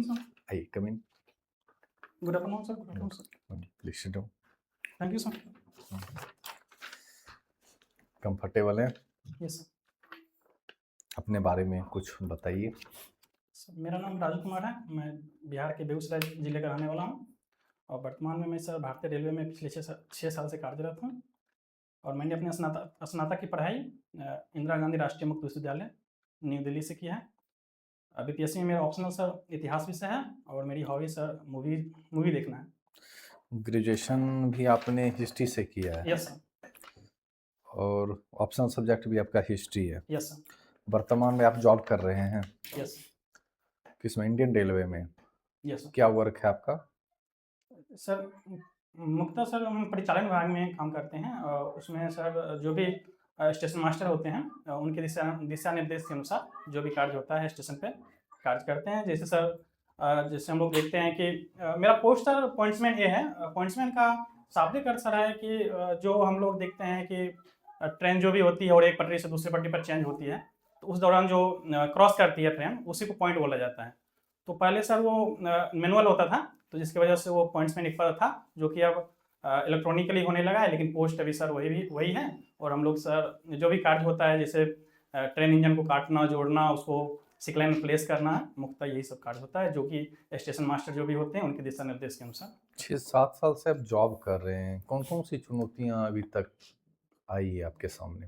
sir. I come in. Good afternoon, sir. Good afternoon, sir. Please sit down. Thank you, sir. Comfortable है? Yes, sir. अपने बारे में कुछ बताइए। मेरा नाम राजू कुमार है। मैं बिहार के बेगूसराय जिले का रहने वाला हूँ और वर्तमान में मैं सर भारतीय रेलवे में पिछले 6 साल से कार्यरत हूँ और मैंने अपने स्नातक की पढ़ाई इंदिरा गांधी राष्ट्रीय मुक्त विश्वविद्यालय न्यू दिल्ली से की है। बीपीएससी में मेरा ऑप्शनल सर इतिहास विषय है और मेरी हॉबी सर मूवी देखना है। ग्रेजुएशन भी आपने हिस्ट्री से किया है? Yes sir. और ऑप्शनल सब्जेक्ट भी आपका हिस्ट्री है? Yes sir. वर्तमान में आप जॉब कर रहे हैं? यस। किसमें? इंडियन रेलवे में? Yes sir. क्या वर्क है आपका? सर मुख्यतः सर हम परिचालन विभाग में काम करते हैं और उसमें सर जो भी स्टेशन मास्टर होते हैं उनके दिशा निर्देश के अनुसार जो भी कार्य होता है स्टेशन पे कार्य करते हैं। जैसे सर जैसे हम लोग देखते हैं कि मेरा पोस्ट सर पॉइंट्समैन ए है। पॉइंट्समैन का शाब्दिक अर्थ सर है कि जो हम लोग देखते हैं कि ट्रेन जो भी होती है और एक पटरी से दूसरे पटरी पर चेंज होती है तो उस दौरान जो क्रॉस करती है ट्रेन उसी को पॉइंट बोला जाता है। तो पहले सर वो मैनुअल होता था तो जिसकी वजह से वो पॉइंट्समैन एक पद था जो कि अब इलेक्ट्रॉनिकली होने लगा है, लेकिन पोस्ट अभी सर वही है। और हम लोग सर जो भी कार्य होता है जैसे ट्रेन इंजन को काटना जोड़ना उसको सिक्लाइन में प्लेस करना मुख्यतः यही सब कार्य होता है जो कि स्टेशन मास्टर जो भी होते हैं उनके दिशा निर्देश के अनुसार। 6-7 साल से आप जॉब कर रहे हैं, कौन कौन सी चुनौतियां अभी तक आई है आपके सामने?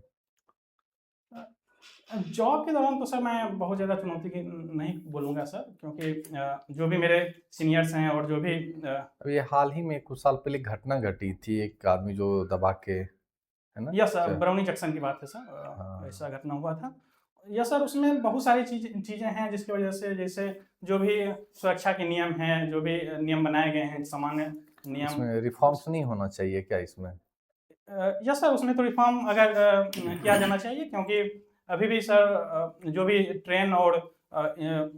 जॉब के दौरान तो सर मैं बहुत ज़्यादा चुनौती की नहीं बोलूँगा सर, क्योंकि जो भी मेरे सीनियर्स हैं और जो भी अब ये हाल ही में कुछ साल पहले घटना घटी थी, एक आदमी जो दबा के, है ना? यस सर, बरौनी जंक्शन की बात है सर। ऐसा घटना हुआ था। यस सर, उसमें बहुत सारी चीज़ें हैं जिसकी वजह से जैसे जो भी सुरक्षा के नियम हैं, जो भी नियम बनाए गए हैं, सामान्य नियम, इसमें रिफॉर्म्स नहीं होना चाहिए क्या इसमें? यस सर, उसमें तो रिफॉर्म अगर किया जाना चाहिए, क्योंकि अभी भी सर जो भी ट्रेन और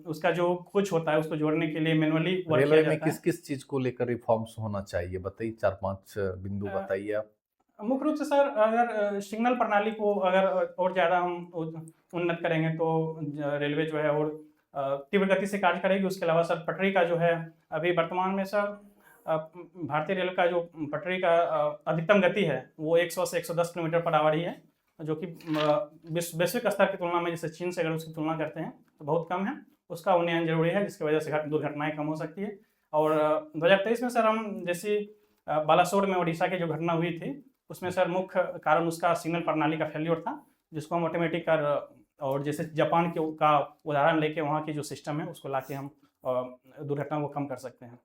उसका जो कोच होता है उसको जोड़ने के लिए मैनुअली वर्क किया रेलवे में जाता है। किस किस चीज को लेकर रिफॉर्म्स होना चाहिए बताइए, 4-5 बिंदु बताइए आप। मुख्य रूप से सर अगर सिग्नल प्रणाली को अगर और ज़्यादा हम उन्नत करेंगे तो रेलवे जो है और तीव्र गति से कार्य करेगी। उसके अलावा सर पटरी का जो है अभी वर्तमान में सर भारतीय रेल का जो पटरी का अधिकतम गति है वो 100 से 110 किलोमीटर पर आवर ही है, जो कि वैश्विक स्तर की तुलना में जैसे चीन से अगर उसकी तुलना करते हैं तो बहुत कम है। उसका उन्नयन जरूरी है जिसकी वजह से दुर्घटनाएं कम हो सकती है। और 2023 में सर हम जैसी बालासोर में ओडिशा की जो घटना हुई थी उसमें सर मुख्य कारण उसका सिग्नल प्रणाली का फेल्योर था, जिसको हम ऑटोमेटिक कर और जैसे जापान के का उदाहरण लेके वहाँ की जो सिस्टम है उसको लाके हम दुर्घटना को कम कर सकते हैं।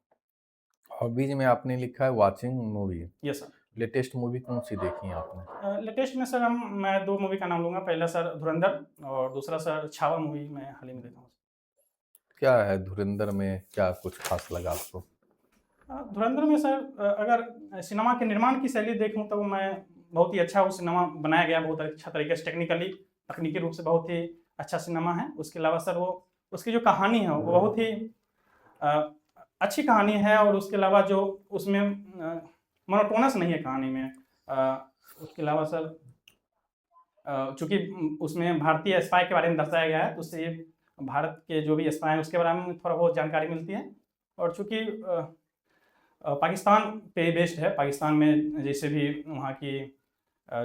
हॉबीज में आपने लिखा है watching movie. Yes sir. Latest movie कौन सी देखी है आपने? लेटेस्ट में सर मैं 2 मूवी का नाम लूँगा। पहला सर धुरंधर और दूसरा सर छावा मूवी मैं हाल ही में देखा हूँ। क्या है धुरंधर में, क्या कुछ खास लगा आपको? धुरंधर में सर अगर सिनेमा के निर्माण की शैली देखूं तो मैं बहुत ही अच्छा वो सिनेमा बनाया गया, बहुत अच्छा तरीके से तकनीकी रूप से बहुत ही अच्छा सिनेमा है। उसके अलावा सर वो उसकी जो कहानी है वो बहुत ही अच्छी कहानी है और उसके अलावा जो उसमें मोनोटोनस नहीं है कहानी में। उसके अलावा सर चूँकि उसमें भारतीय स्पाई के बारे में दर्शाया गया है तो उससे भारत के जो भी स्पाई हैं उसके बारे में थोड़ा बहुत जानकारी मिलती है। और चूँकि पाकिस्तान पे बेस्ड है, पाकिस्तान में जैसे भी वहाँ की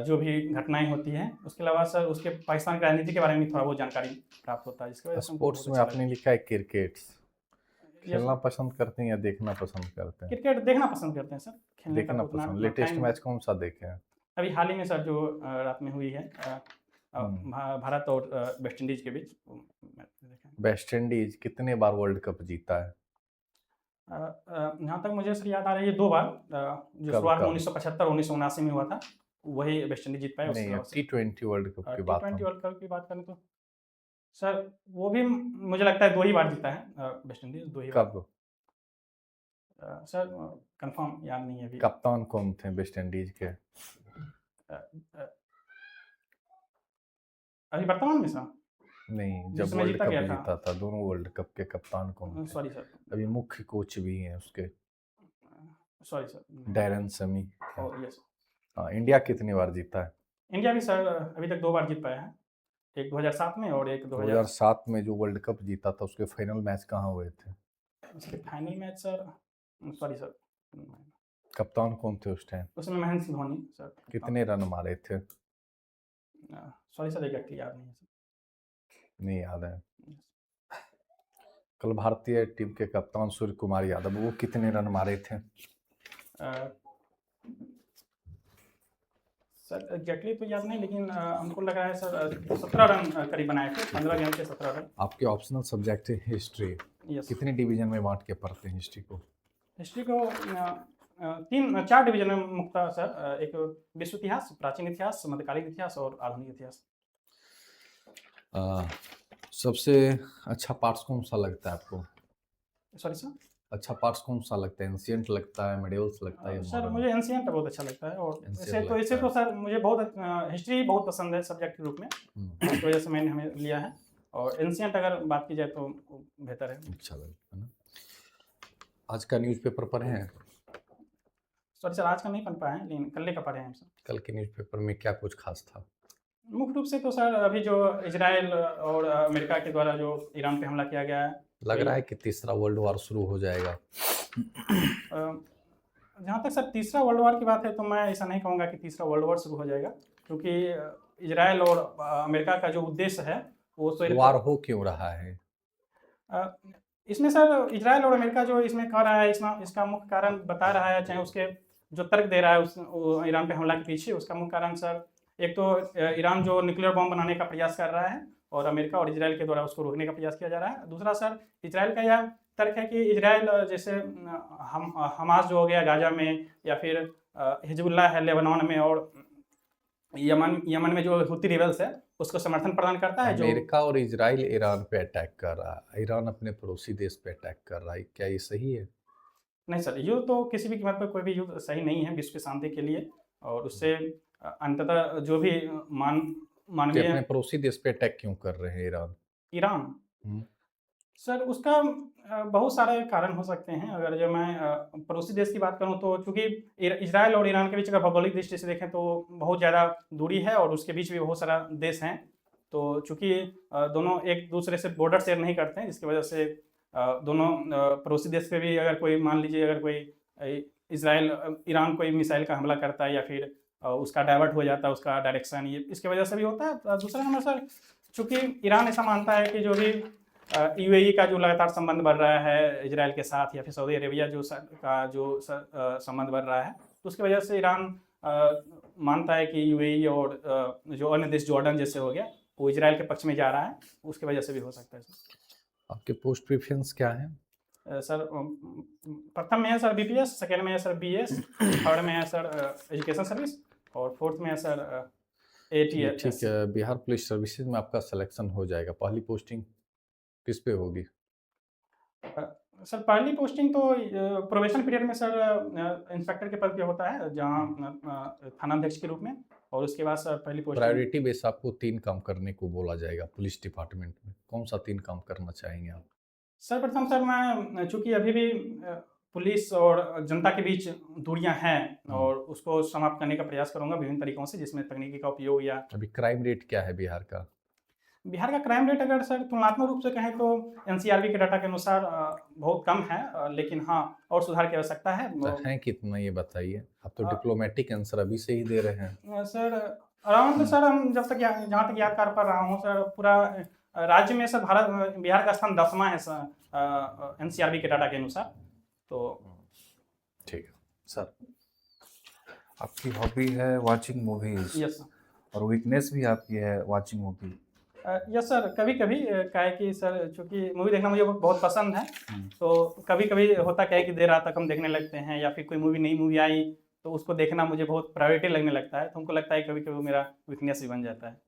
जो भी घटनाएं होती हैं, उसके अलावा सर उसके पाकिस्तान की राजनीति के बारे में थोड़ा बहुत जानकारी प्राप्त होता है जिसकी वजह से स्पोर्ट्स में आपने लिखा है क्रिकेट, खेलना पसंद करते हैं या देखना पसंद करते हैं? क्रिकेट देखना पसंद करते हैं सर, खेलने देखना का पसंद। लेटेस्ट मैच कौन सा देखे हैं? अभी हाल ही में सर जो रात में हुई है भारत और वेस्ट इंडीज के बीच। वेस्ट इंडीज कितने बार वर्ल्ड कप जीता है? यहाँ तक मुझे सर याद आ रही है 2 बार। जो शुरुआत में 1975 1979 में हुआ था वही वेस्ट इंडीज जीत पाया। नहीं, T20 वर्ल्ड कप की बात T20 वर्ल्ड कप की बात करें तो सर वो भी मुझे लगता है 2 ही बार जीता है वेस्ट इंडीज, 2 ही बार। कब? सर कंफर्म याद नहीं है अभी। कप्तान कौन थे वेस्ट इंडीज के? अभी वर्तमान में सर नहीं, जब वर्ल्ड कप जीता था दोनों वर्ल्ड कप के कप्तान कौन थे? सॉरी सर, अभी मुख्य कोच भी हैं उसके। Sorry sir, Darren semi. Yes. हाँ, इंडिया कितनी बार जीता है? इंडिया भी सर अभी तक 2 बार जीत पाया है, एक 2007 में और एक 2007 में जो वर्ल्ड कप जीता था उसके फाइनल मैच कहाँ हुए थे? उसके final match sir, sorry sir, कप्तान कौन थे उस टाइम? उसमें महेंद्र सिंह धोनी सर कप्तान। कितने रन मारे थे? सॉरी सर, एग्जैक्टली याद नहीं है नहीं याद है। सर। कल भारतीय टीम के कप्तान सूर्य कुमार यादव, वो कितने रन मारे थे? सर एग्जैक्टली तो याद नहीं, लेकिन हमको लग रहा है सर 17 रन करीब बनाए थे, 15 गेंद के 17 रन। आपके ऑप्शनल सब्जेक्ट है हिस्ट्री, यस। कितने डिवीजन में बांट के पढ़ते हैं हिस्ट्री को? हिस्ट्री को 4 डिवीजन में मुक्ता सर, एक विश्व इतिहास, प्राचीन इतिहास, मध्यकालीन इतिहास और आधुनिक इतिहास। सबसे अच्छा पार्ट्स कौन सा लगता है आपको? Sorry sir. अच्छा पार्ट्स कौन सा लगता है? एंशिएंट लगता है, मेडिवल्स लगता है या सर मॉडर्न? मुझे एंशिएंट बहुत अच्छा लगता है, और Ancient इसे लगता इसे है। तो सर मुझे बहुत हिस्ट्री बहुत पसंद है सब्जेक्ट के रूप में, इस वजह से मैंने हमें लिया है। और एंशिएंट अगर बात की जाए तो बेहतर है। अच्छा लगता है ना। आज का न्यूज़पेपर पढ़े हैं? सॉरी सर, आज का नहीं पढ़ पाए हैं, लेकिन कल का पढ़े हैं सर। कल के न्यूज़पेपर में क्या कुछ खास था? मुख्य रूप से तो सर अभी जो इजराइल और अमेरिका के द्वारा जो ईरान पे हमला किया गया है, लग रहा है कि तीसरा वर्ल्ड वॉर शुरू हो जाएगा। जहाँ तक सर तीसरा वर्ल्ड वॉर की बात है, तो मैं ऐसा नहीं कहूँगा कि तीसरा वर्ल्ड वॉर शुरू हो जाएगा, क्योंकि इजराइल और अमेरिका का जो उद्देश्य है वो तो वार हो क्यों रहा है? इसमें सर इजराइल और अमेरिका जो इसमें कह रहा है, इसका मुख्य कारण बता रहा है, चाहे उसके जो तर्क दे रहा है ईरान पे हमला के पीछे, उसका मुख्य कारण सर एक तो ईरान जो न्यूक्लियर बॉम्ब बनाने का प्रयास कर रहा है, और अमेरिका और इजराइल के द्वारा उसको रोकने का प्रयास किया जा रहा है। दूसरा सर इजराइल का यह तर्क है कि इजराइल जैसे हम हमास जो हो गया गाजा में, या फिर हिजबुल्लाह है लेबनान में, और यमन में जो हुती रिबल्स है उसको समर्थन प्रदान करता है। जो अमेरिका और इजराइल ईरान पे अटैक कर रहा है, ईरान अपने पड़ोसी देश पे अटैक कर रहा है, क्या ये सही है? नहीं सर, युद्ध तो किसी भी कीमत पर कोई भी युद्ध सही नहीं है विश्व की शांति के लिए, और उससे अंततः जो भी कि मानवीय अपने पड़ोसी देश पे अटैक क्यों कर रहे हैं ईरान? ईरान, हम्म, सर उसका बहुत सारे कारण हो सकते हैं। अगर जो मैं पड़ोसी देश की बात करूं, तो चूंकि इजराइल और ईरान के बीच अगर भौगोलिक दृष्टि से देखें तो बहुत ज़्यादा दूरी है, और उसके बीच भी बहुत सारा देश हैं। तो चूंकि दोनों एक दूसरे से बॉर्डर शेयर नहीं करते हैं, जिसकी वजह से दोनों पड़ोसी देश पे भी अगर कोई मान लीजिए अगर कोई इसराइल ईरान कोई मिसाइल का हमला करता है, या फिर उसका डाइवर्ट हो जाता है उसका डायरेक्शन, ये इसकी वजह से भी होता है। दूसरा नंबर सर, चूंकि ईरान ऐसा मानता है कि जो भी यूएई का जो लगातार संबंध बढ़ रहा है इजराइल के साथ, या फिर सऊदी अरेबिया जो संबंध बढ़ रहा है, तो उसकी वजह से ईरान मानता है कि यूएई और जो अन्य देश जॉर्डन जैसे हो गया, वो इजराइल के पक्ष में जा रहा है, उसकी वजह से भी हो सकता है सर। आपके पोस्ट प्रेफरेंस क्या है? सर प्रथम में है सर बीपीएस, सेकेंड में है सर बीएस, थर्ड में है सर एजुकेशन सर्विस, और फोर्थ में है सर एटीएस। ठीक है, बिहार पुलिस सर्विसेज में आपका सिलेक्शन हो जाएगा। पहली पोस्टिंग किस पे होगी? सर पहली पोस्टिंग तो प्रोबेशन पीरियड में सर इंस्पेक्टर के पद पे होता है, जहाँ थानाध्यक्ष के रूप में, और उसके बाद सर पहली पोस्टिंग। प्रायोरिटी बेस आपको 3 काम करने को बोला जाएगा पुलिस डिपार्टमेंट में, कौन सा 3 काम करना चाहेंगे आप? सर प्रथम सर, मैं चूंकि अभी भी पुलिस और जनता के बीच दूरियां हैं, और उसको समाप्त करने का प्रयास करूंगा विभिन्न तरीकों से, जिसमें तकनीकी का उपयोग या अभी क्राइम रेट क्या है बिहार का? बिहार का क्राइम रेट अगर सर तुलनात्मक रूप से कहें तो एनसीआरबी के डाटा के अनुसार बहुत कम है, लेकिन हाँ और सुधार की आवश्यकता है। तो है कितना ये बताइए? आप तो अ, डिप्लोमेटिक आंसर अभी से ही दे रहे हैं। सर अराउंड सर हम जब तक जहाँ तक याद कर पा रहा हूँ सर, पूरा राज्य में सर बिहार का स्थान 10वां है सर एनसीआरबी के डाटा के अनुसार। तो ठीक है सर। आपकी हॉबी है वाचिंग मूवीज, यस और वीकनेस भी आपकी है वाचिंग मूवी। यस सर, कभी कभी क्या है कि सर चूँकि मूवी देखना मुझे बहुत पसंद है, तो कभी कभी होता क्या है कि देर रात तक हम देखने लगते हैं, या फिर कोई नई मूवी आई तो उसको देखना मुझे बहुत प्रायोरिटी लगने लगता है, तो हमको लगता है कभी कभी वो मेरा वीकनेस भी बन जाता है।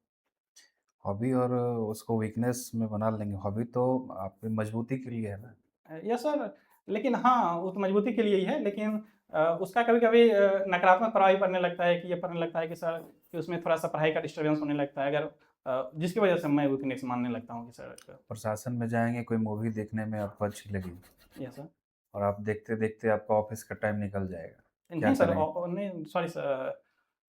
हॉबी और उसको वीकनेस में बना लेंगे। हॉबी तो आपकी मजबूती के लिए है ना। यस सर, लेकिन हाँ वो तो मजबूती के लिए ही है, लेकिन उसका कभी कभी नकारात्मक प्रभाव भी पड़ने लगता है, कि ये पड़ने लगता है कि सर कि उसमें थोड़ा सा पढ़ाई का डिस्टर्बेंस होने लगता है, अगर जिसकी वजह से मैं वीकनेस मानने लगता हूँ कि सर। प्रशासन में जाएंगे, कोई मूवी देखने में आपको अच्छी लगी यस सर। और आप देखते देखते आपका ऑफिस का टाइम निकल जाएगा, क्या नहीं सर, करेंगे? नहीं सॉरी सर,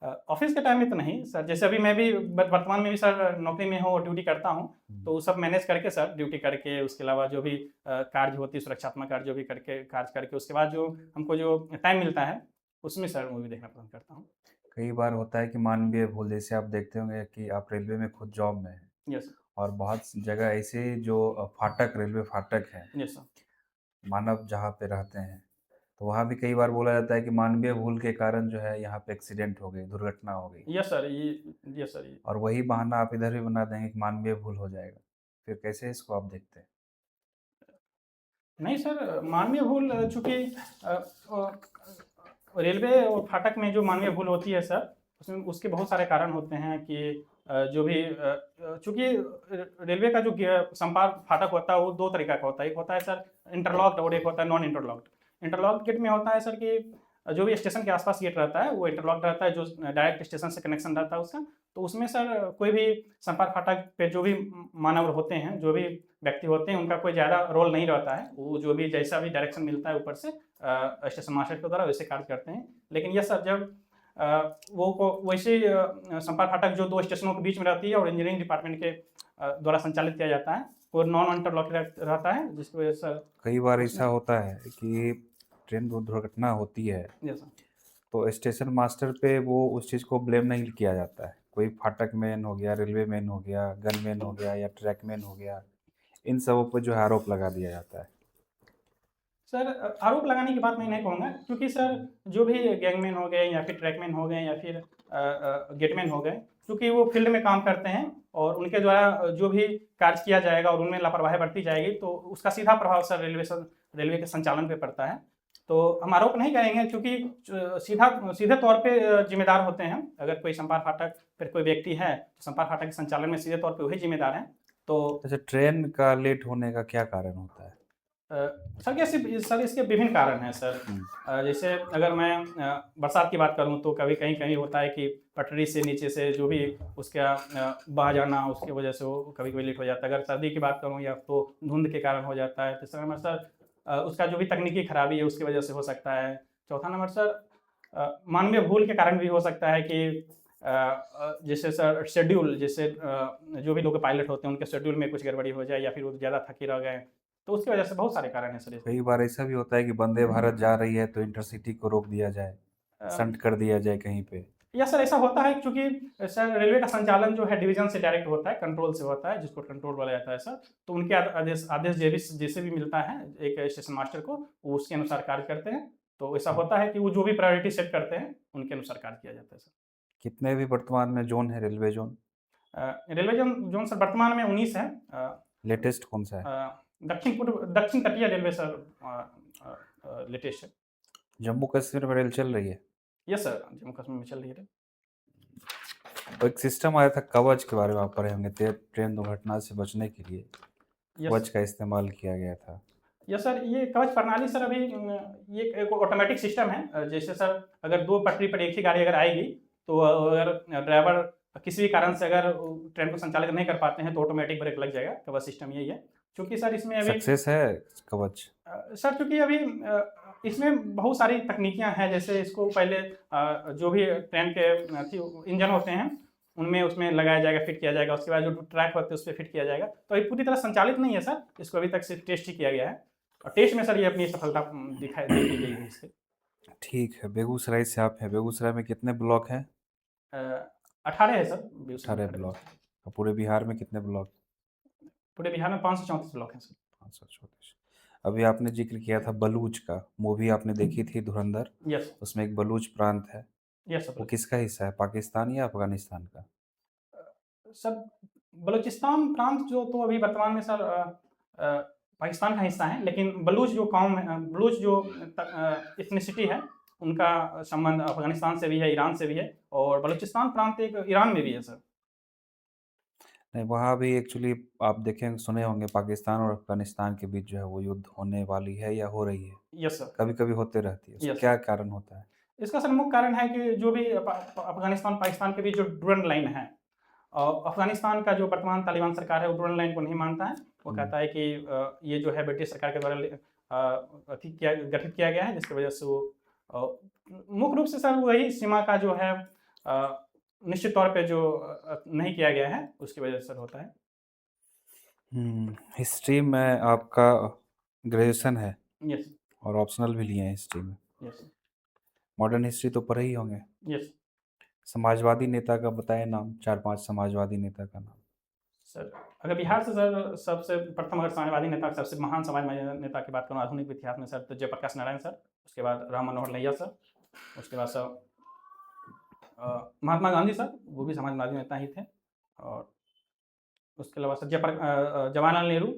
ऑफिस के टाइम में तो नहीं सर, जैसे अभी मैं भी वर्तमान में भी सर नौकरी में हूँ और ड्यूटी करता हूँ, तो वो सब मैनेज करके सर ड्यूटी करके उसके अलावा जो भी कार्य होती है सुरक्षात्मक कार्य जो भी करके कार्य करके उसके बाद जो हमको जो टाइम मिलता है उसमें सर मूवी देखना पसंद करता हूँ। कई बार होता है कि मानवीय भूल, जैसे आप देखते होंगे कि आप रेलवे में खुद जॉब में हैं यस सर। और बहुत सी जगह ऐसे जो फाटक, रेलवे फाटक है, यस सर। मानव जहाँ पे रहते हैं, तो वहाँ भी कई बार बोला जाता है कि मानवीय भूल के कारण जो है यहाँ पे एक्सीडेंट हो गई, दुर्घटना हो गई, यस सर ये यस सर ये और वही बहाना आप इधर भी बना देंगे कि मानवीय भूल हो जाएगा। फिर कैसे इसको आप देखते हैं? नहीं सर, मानवीय भूल चूँकि रेलवे और फाटक में जो मानवीय भूल होती है सर, उसमें उसके बहुत सारे कारण होते हैं कि जो भी चूँकि रेलवे का जो संपर्क फाटक होता है वो 2 तरीका का होता है। एक होता है सर इंटरलॉक्ड और एक होता है नॉन इंटरलॉक्ड। इंटरलॉक्ड गेट में होता है सर कि जो भी स्टेशन के आस-पास गेट रहता है वो इंटरलॉक्ड रहता है, जो डायरेक्ट स्टेशन से कनेक्शन रहता है उसका। तो उसमें सर कोई भी संपर्क फाटक पे जो भी मानव होते हैं, जो भी व्यक्ति होते हैं, उनका कोई ज़्यादा रोल नहीं रहता है। वो जो भी जैसा भी डायरेक्शन मिलता है ऊपर से स्टेशन मास्टर के द्वारा वैसे कार्य करते हैं। लेकिन ये सर जब वो को वैसे संपर्क फाटक जो 2 स्टेशनों के बीच में रहती है और इंजीनियरिंग डिपार्टमेंट के द्वारा संचालित किया जाता है, वो नॉन इंटरलॉक रहता है, जिसकी वजह से कई बार उसमें ऐसा होता है कि ट्रेन दुर्घटना होती है, यस सर। तो स्टेशन मास्टर पे वो उस चीज़ को ब्लेम नहीं किया जाता है। कोई फाटक मैन हो गया, रेलवे मैन हो गया, गनमैन हो गया या ट्रैक मैन हो गया, इन सबों पे जो है आरोप लगा दिया जाता है। सर आरोप लगाने की बात मैं नहीं कहूँगा, क्योंकि सर जो भी गैंगमैन हो गए या फिर ट्रैकमैन हो गए या फिर गेटमैन हो गए, क्योंकि वो फील्ड में काम करते हैं और उनके द्वारा जो भी कार्य किया जाएगा और उनमें लापरवाही बरती जाएगी तो उसका सीधा प्रभाव सर रेलवे के संचालन पे पड़ता है। तो हम आरोप नहीं करेंगे, क्योंकि सीधे तौर पे जिम्मेदार होते हैं। अगर कोई संपर्क फाटक फिर कोई व्यक्ति है तो संपर्क फाटक के संचालन में सीधे तौर पे वही जिम्मेदार हैं। तो अच्छा, ट्रेन का लेट होने का क्या कारण होता है? सर इसके विभिन्न कारण हैं सर। जैसे अगर मैं बरसात की बात करूं तो कभी कहीं होता है कि पटरी से नीचे से जो भी उसका बह जाना, उसकी वजह से वो कभी लेट हो जाता है। अगर सर्दी की बात करूं या तो धुंध के कारण हो जाता है। तीसरा नंबर सर उसका जो भी तकनीकी खराबी है उसकी वजह से हो सकता है। चौथा नंबर सर मानवीय भूल के कारण भी हो सकता है कि जैसे सर शेड्यूल, जैसे जो भी लोग पायलट होते हैं उनके शेड्यूल में कुछ गड़बड़ी हो जाए या फिर वो ज़्यादा थके रह गए, तो उसकी वजह से बहुत सारे कारण हैं सर इसमें। कई बार ऐसा भी होता है कि वंदे भारत जा रही है तो इंटरसिटी को रोक दिया जाए, शंट कर दिया जाए कहीं पे। या सर ऐसा होता है क्योंकि सर रेलवे का संचालन जो है डिवीजन से डायरेक्ट होता है, कंट्रोल से होता है, जिसको कंट्रोल बोला जाता है सर। तो उनके आदेश आदेश जैसे भी मिलता है एक स्टेशन मास्टर को, वो उसके अनुसार कार्य करते हैं। तो ऐसा होता है कि वो जो भी प्रायोरिटी सेट करते हैं उनके अनुसार कार्य किया जाता है सर। कितने भी वर्तमान में जोन है, railway zone? Railway zone sir वर्तमान में 19 है। लेटेस्ट कौन सा है? दक्षिण तटीय रेलवे सर लेटेस्ट है। जम्मू कश्मीर में रेल चल रही है? यस सर, जम्मू कश्मीर में चल रही है। और एक सिस्टम आया था कवच के बारे में आप पढ़े होंगे, ट्रेन दुर्घटना से बचने के लिए कवच का इस्तेमाल किया गया था। यस सर, ये कवच प्रणाली सर अभी ये एक ऑटोमेटिक सिस्टम है। जैसे सर अगर 2 पटरी पर एक ही गाड़ी अगर आएगी तो अगर ड्राइवर किसी भी कारण से अगर ट्रेन को संचालित नहीं कर पाते हैं तो ऑटोमेटिक ब्रेक लग जाएगा। कवच सिस्टम यही है। क्योंकि सर इसमें अभी सक्सेस है कवच? सर चूँकि अभी इसमें बहुत सारी तकनीकियाँ हैं। जैसे इसको पहले जो भी ट्रेन के इंजन होते हैं उनमें उसमें लगाया जाएगा, फिट किया जाएगा। उसके बाद जो ट्रैक होते हैं उस पर फिट किया जाएगा। तो ये पूरी तरह संचालित नहीं है सर, इसको अभी तक सिर्फ टेस्ट ही किया गया है और टेस्ट में सर ये अपनी सफलता देखी गई है इससे। ठीक है, बेगूसराय से आप हैं, बेगूसराय में कितने ब्लॉक हैं? 18 है सर बेगूसराय में। 18 ब्लॉक। और पूरे बिहार में कितने ब्लॉक? पूरे बिहार में 534 ब्लॉक हैं सर। 534। अभी आपने जिक्र किया था बलूच का, मूवी आपने देखी थी धुरंधर, यस उसमें एक बलूच प्रांत है, यस वो सर। किसका हिस्सा है, पाकिस्तान या अफगानिस्तान का? सर बलूचिस्तान प्रांत जो तो अभी वर्तमान में सर पाकिस्तान का हिस्सा है, लेकिन बलूच जो कौम है, बलूच जो इथनिसिटी है उनका संबंध अफगानिस्तान से भी है, ईरान से भी है और बलूचिस्तान प्रांत एक ईरान में भी है सर। नहीं, वहाँ भी एक्चुअली आप देखें सुने होंगे पाकिस्तान और अफगानिस्तान के बीच जो है वो युद्ध होने वाली है या हो रही है, यस सर। कभी-कभी होते रहती है। उसका यस क्या कारण होता है? इसका सर मुख्य कारण है कि जो भी अफगानिस्तान पाकिस्तान के बीच जो ड्यूरंड लाइन है, अफगानिस्तान का जो वर्तमान तालिबान सरकार है वो ड्यूरंड लाइन को नहीं मानता है। वो कहता है कि ये जो है ब्रिटिश सरकार के द्वारा गठित किया गया है, जिसकी वजह से वो मुख्य रूप से सर वही सीमा का जो है निश्चित तौर पे जो नहीं किया गया है उसकी वजह से सर होता है। हिस्ट्री में आपका ग्रेजुएशन है यस, और ऑप्शनल भी लिए हैं हिस्ट्री में। यस, मॉडर्न हिस्ट्री तो पढ़े ही होंगे। यस। समाजवादी नेता का बताएं नाम, 4-5 समाजवादी नेता का नाम। सर अगर बिहार से सर सबसे प्रथम अगर समाजवादी नेता सबसे महान समाजवादी नेता की बात करूँ आधुनिक इतिहास में सर तो जयप्रकाश नारायण सर, उसके बाद राम मनोहर लोहिया सर, उसके बाद सर महात्मा गांधी सर, वो भी समाजवादी नेता ही थे। और उसके अलावा सर जवाहरलाल नेहरू,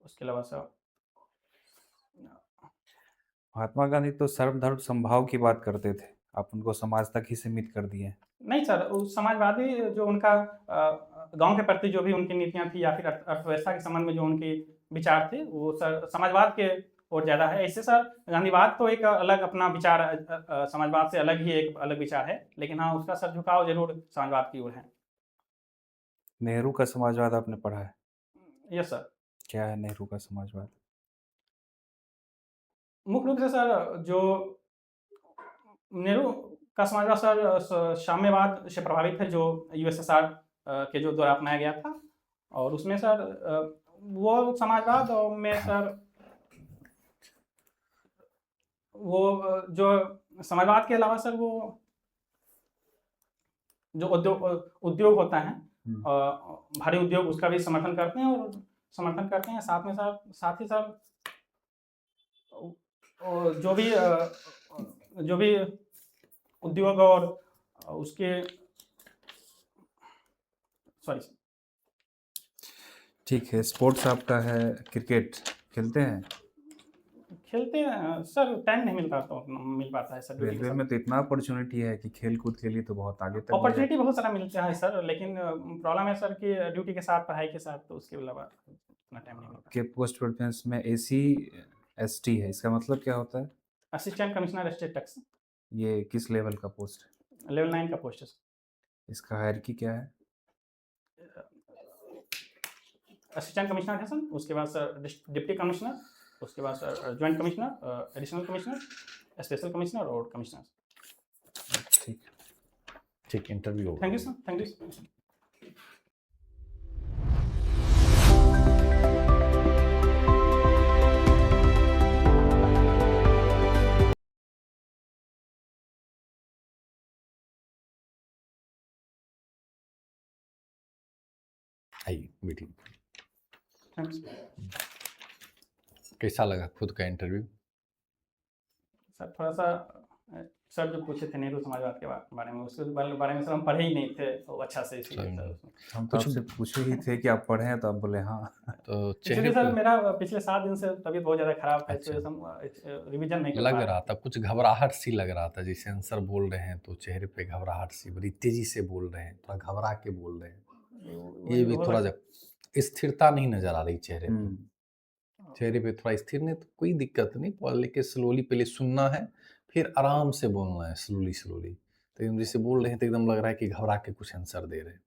उसके अलावा सर महात्मा गांधी तो सर्वधर्म समभाव की बात करते थे, आप उनको समाज तक ही सीमित कर दिए हैं। नहीं सर, वो समाजवादी जो उनका गांव के प्रति जो भी उनकी नीतियां थी या फिर अर्थव्यवस्था के संबंध में जो उनके विचार थे वो सर समाजवाद के ओर ज़्यादा है। इससे सर गांधीवाद तो एक अलग अपना विचार समाजवाद से अलग ही एक अलग विचार है, लेकिन हाँ उसका सर झुकाव जरूर समाजवाद की ओर है। नेहरू का समाजवाद आपने पढ़ा है? Yes sir. क्या है नेहरू का समाजवाद? मुख्य रूप से सर जो नेहरू का समाजवाद सर साम्यवाद से प्रभावित है जो यूएसएसआर के जो द्वारा अपनाया गया था। और उसमें सर वो समाजवाद में सर वो जो समाजवाद के अलावा सर वो जो उद्योग होता है भारी उद्योग उसका भी समर्थन करते हैं और समर्थन करते हैं। साथ में सर साथ ही सर जो भी उद्योग और उसके सॉरी ठीक है, स्पोर्ट्स आपका है, क्रिकेट खेलते हैं? खेलते हैं सर, टाइम नहीं मिल पाता है सर। रेलवे में तो इतना अपॉर्चुनिटी है कि खेल कूद के लिए तो बहुत आगे तक अपॉर्चुनिटी बहुत सारा मिलता है सर, लेकिन प्रॉब्लम है सर कि ड्यूटी के साथ पढ़ाई के साथ तो उसके अलावा उतना टाइम नहीं मिलता। के पोस्ट प्रेफरेंस में एसी एसटी है, इसका मतलब क्या होता है? Assistant commissioner state tax. ये किस लेवल का पोस्ट है? लेवल 9 का पोस्ट है सर। इसका हायरार्की क्या है? असिस्टेंट कमिश्नर है सर, उसके बाद सर डिप्टी कमिश्नर, उसके बाद sir joint commissioner, additional commissioner, special commissioner और कमिश्नर। ठीक ठीक, interview. Thank you sir, thank you. आइए मीटिंग। थैंक्स कैसा लगा खुद का इंटरव्यू? सर। थोड़ा सा सर जो पूछे थे नेहरू समाजवाद के बारे में उसके बारे में सर हम पढ़े ही नहीं थे तो अच्छा से इसलिए सर उसमें हम तो आपसे पूछे ही थे कि आप पढ़े हैं तो आप बोले हाँ। तो इसलिए चेहरे सर पे मेरा पिछले 7 दिन से तबीयत बहुत ज़्यादा खराब है, अच्छा। तो हम रिवीजन नहीं कर लग पा रहा था, कुछ घबराहट सी लग रहा था, जैसे आंसर बोल रहे हैं तो चेहरे पे घबराहट सी, बड़ी तेजी से बोल रहे हैं, थोड़ा घबरा के बोल रहे हैं। ये भी थोड़ा स्थिरता नहीं नजर आ रही चेहरे पे। चेहरे पे थोड़ा स्थिर नहीं तो कोई दिक्कत नहीं, लेकिन स्लोली पहले सुनना है फिर आराम से बोलना है, स्लोली स्लोली। तो एकदम जैसे बोल रहे हैं तो एकदम लग रहा है कि घबरा के कुछ आंसर दे रहे हैं,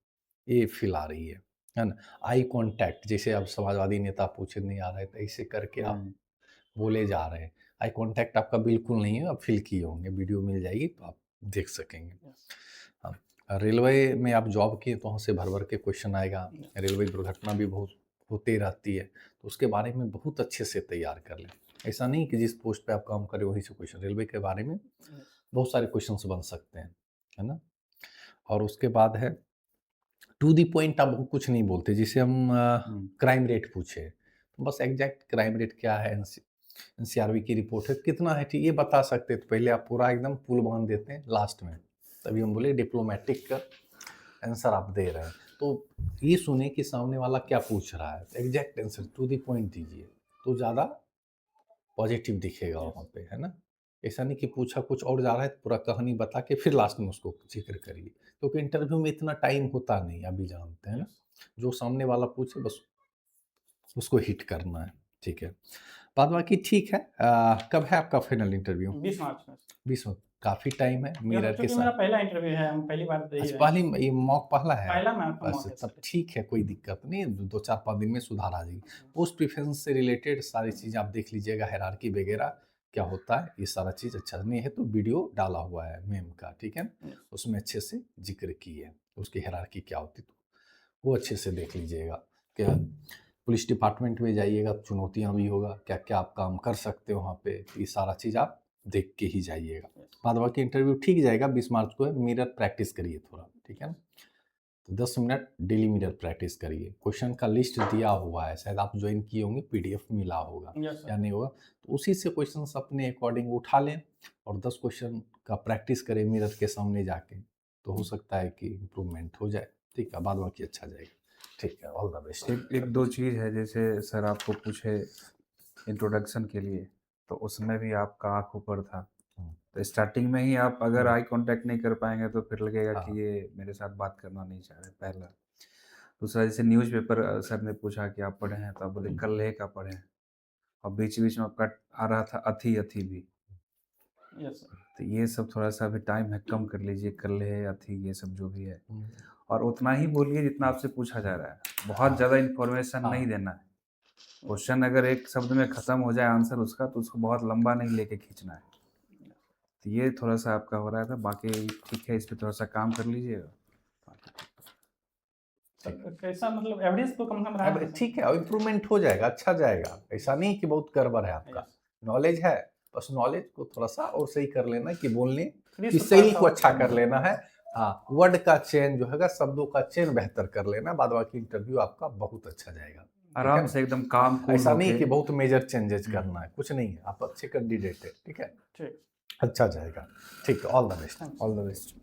ये फील आ रही है ना। आई कांटेक्ट, जैसे अब समाजवादी नेता पूछे नहीं आ रहे तो ऐसे करके आप बोले जा रहे हैं। आई कांटेक्ट आपका बिल्कुल नहीं है, आप फील किए होंगे, वीडियो मिल जाएगी तो आप देख सकेंगे। हाँ, रेलवे में आप जॉब किए तो वहाँ से भर भर के क्वेश्चन आएगा। रेलवे दुर्घटना भी बहुत होती रहती है, तो उसके बारे में बहुत अच्छे से तैयार कर लें। ऐसा नहीं कि जिस पोस्ट पे आप काम करें वहीं से क्वेश्चन, रेलवे के बारे में बहुत सारे क्वेश्चंस बन सकते हैं, है ना। और उसके बाद है टू दी पॉइंट, आप कुछ नहीं बोलते। जैसे हम क्राइम रेट पूछे तो बस एग्जैक्ट क्राइम रेट क्या है, एनसीआरबी की रिपोर्ट है कितना है, ठीक ये बता सकते। तो पहले आप पूरा एकदम पुल बांध देते हैं लास्ट में, तभी हम बोले डिप्लोमेटिक का आंसर आप दे रहे हैं। तो ये सुने कि सामने वाला क्या पूछ रहा है, exact answer to the point दीजिए तो ज़्यादा पॉजिटिव दिखेगा वहाँ पे, है ना। ऐसा नहीं कि पूछा कुछ और जा रहा है तो पूरा कहानी बता के फिर लास्ट में उसको जिक्र करिए, क्योंकि इंटरव्यू में इतना टाइम होता नहीं, अभी जानते हैं ना। जो सामने वाला पूछे बस उसको हिट करना है, ठीक है। बाद बाकी ठीक है। कब है आपका फाइनल इंटरव्यू? 20 मार्च में। 20 में काफ़ी टाइम है मिरर के मेरा साथ। पहला इंटरव्यू है, हम पहली बार दे रहे हैं। पहली ये मॉक पहला है? पहला बस तब ठीक है, कोई दिक्कत नहीं, 2-4-5 दिन में सुधार आ जाएगी। पोस्ट प्रेफरेंस से रिलेटेड सारी चीज़ें आप देख लीजिएगा, हायरार्की वगैरह क्या होता है, ये सारा चीज़ अच्छा नहीं है तो वीडियो डाला हुआ है मेम का, ठीक है, उसमें अच्छे से जिक्र किए है उसकी हायरार्की क्या होती, तो वो अच्छे से देख लीजिएगा। क्या पुलिस डिपार्टमेंट में जाइएगा, चुनौतियाँ भी होगा, क्या क्या आप काम कर सकते हो वहाँ पे, ये सारा चीज़ आप देख के ही जाइएगा। बाद बाकी इंटरव्यू ठीक जाएगा। 20 मार्च को है, मिरर प्रैक्टिस करिए थोड़ा, ठीक है ना, तो 10 मिनट डेली मिरर प्रैक्टिस करिए। क्वेश्चन का लिस्ट दिया हुआ है, शायद आप ज्वाइन किए होंगे, पीडीएफ मिला होगा या नहीं होगा, तो उसी से क्वेश्चन अपने अकॉर्डिंग उठा लें और 10 क्वेश्चन का प्रैक्टिस करें मिरर के सामने जाके, तो हो सकता है कि इम्प्रूवमेंट हो जाए। ठीक है, बाद बाकी अच्छा जाएगा। ठीक है, ऑल द बेस्ट। एक दो चीज़ है, जैसे सर आपको पूछे इंट्रोडक्शन के लिए, तो उसमें भी आपका आँख ऊपर था, तो स्टार्टिंग में ही आप अगर आई कांटेक्ट नहीं कर पाएंगे तो फिर लगेगा हाँ। कि ये मेरे साथ बात करना नहीं चाह रहे, पहला। दूसरा, जैसे न्यूज़पेपर सर ने पूछा कि आप पढ़े हैं, तो आप बोले कल्ले का पढ़े हैं, और बीच बीच में आपका आ रहा था अथी अथी भी, यस सर। तो ये सब थोड़ा सा अभी टाइम है, कम कर लीजिए, कल्ले अथी ये सब जो भी है, और उतना ही बोलिए जितना आपसे पूछा जा रहा है, बहुत ज़्यादा इन्फॉर्मेशन नहीं देना है। क्वेश्चन अगर एक शब्द में ख़त्म हो जाए आंसर उसका, तो उसको बहुत लंबा नहीं लेके खींचना है। तो ये थोड़ा सा आपका हो रहा था, बाकी ठीक है, इस पे थोड़ा सा काम कर लीजिएगा। सर कैसा मतलब एवरेज तो कम रहा है? ठीक है, इम्प्रूवमेंट हो जाएगा, अच्छा जाएगा। ऐसा नहीं कि बहुत गड़बड़ है आपका, नॉलेज है, बस नॉलेज को थोड़ा सा और सही कर लेना, कि बोलने की शैली को अच्छा कर लेना है। हाँ, वर्ड का चयन जो है, शब्दों का चयन बेहतर कर लेना, बाद बाकी इंटरव्यू आपका बहुत अच्छा जाएगा। आराम से एकदम काम कूल ऐसा नहीं होके। कि बहुत मेजर चेंजेस करना है, कुछ नहीं है, आप अच्छे कैंडिडेट है, ठीक है, ठीक, अच्छा जाएगा। ठीक है, all the best. All the best.